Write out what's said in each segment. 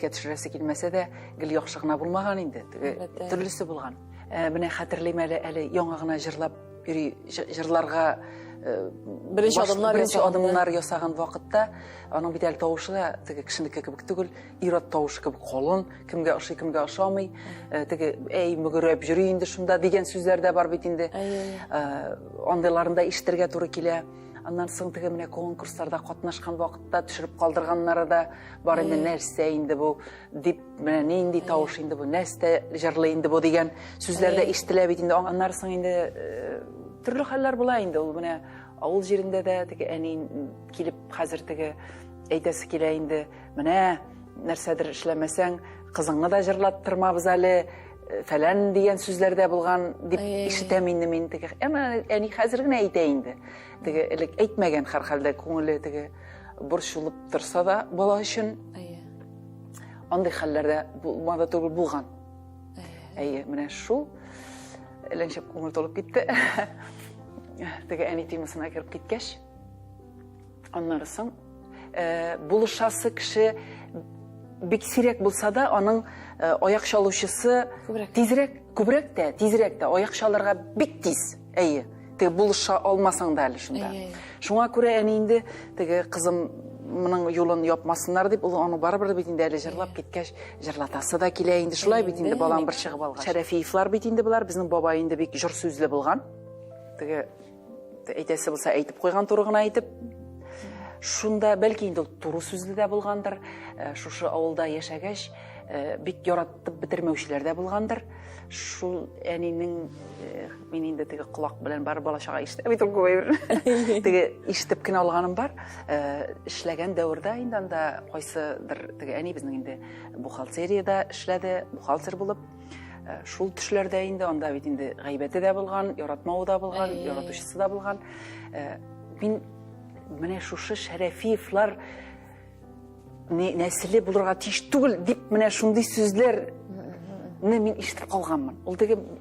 Ketişiresi kilmese de gül yoxşığına bulmağan indi. Türlüsü bulğan. Bine hatırlayayım eli yoğağına jırlap, jırlarga birinci adımlar yasağın vakitte onun bir del tavuşu da kişindeki gibi tügül irat tavuşu gibi kolun kimge aşı kimge aşamay ey mügürüp jürüyündü şunda degen sözlerde var bitindi ondalarında iştirge turu kile ondan soň mine konkurslarda katnaşkan vakitte düşürüp kaldırganlara da var indi nerse indi bu dip ne indi tavuş indi bu neste jırlı indi bu degen sözlerde iştile bitindi onlar soň indi türlü haller bulayındı ol buna avul yerinde de enin kilip hazır eytesi kileyindi mine nersedir işlemesen kızını da jırlattırmabız ali falan diyen sözlerde bulgan dip işitemindim indi ama eni hazırgına eyteyindi eytmegen har halde konulı burşulup dursa da bola üçün onday hallerde bulmada türlü bulgan mine şu elenşep konulı olup gitti eni timasına girip gitkeş onlarısın buluşası kişi biksirek bulsa da onun ayak çaluşusu kübrek de ayak çalarga bik tiz buluşa olmasan da şunda. Şuna göre eni indi kızım bunun yolunu yapmasınlar deyip onu barabır bitinde eli jırlap gitkeş jırlatası da kile indi şulay bitinde balan bir çıgıp algan. Şerefiyiflar bitinde bular bizning baba indi bek jır sözlü bulgan. Eytesi bulsa eytip koygan turğuna eytip şunda belki indi turu sözlü de bulgandır. Şuşu avulda yaşageç bek yaratıp bitirmewçiler de bulgandır. Şul eninin men indi kulak bilen bar balaşaga işte bitir koyur. İştip kine alganym bar. İşlegen döwürde indan da koysydyr eni bizning indi buhalteriyada işledi, buhalter bulup şul düşlerde indi onda bit indi gaybeti de bulgan, yaratmağı da bulgan, yaratuşusu da bulgan. Men mine şuşu şerefiyiflar nesili bulurga tiş tugul dip mine şunday sözler men işitip kalganmın. Ol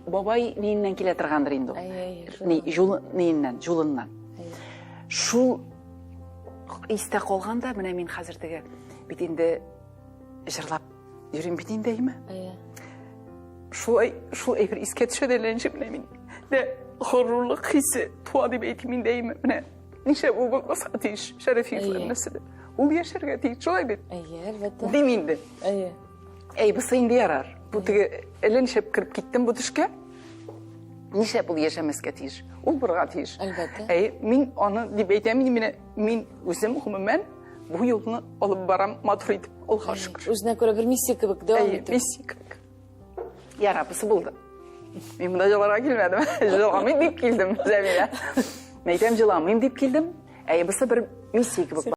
babay neyinden kiletirgandır indi. Julundan. Şul iste kalganda mine men hazır bit indi jırlap yürüyüm bit indeymi? Şul bir iske düşedelenşip men de horurluk hissi tuğa dip eytimin deymi mine. Nişe bu bulmasa tiş şerefiyifler nesili. Ol yaşarga tiş şolay bit. Demindi. Bısı indi yarar. Bu elin şep kırıp gittim bu düşke. Nişe bu yaşamaska tiş. Ol burga tiş. Min onu dip eytemin min özüm umumen bu yolunu alıp baram matur edip Allah'a şükür. Özüne göre bir missiya kıbık devam ediyor. Missiya kıbık. Yarapısı buldu. Men bunda jalara gelmedim. Jalamayım deyip geldim Cemile. Meytem jalamayım deyip geldim. Bısı bir missiya kıbık.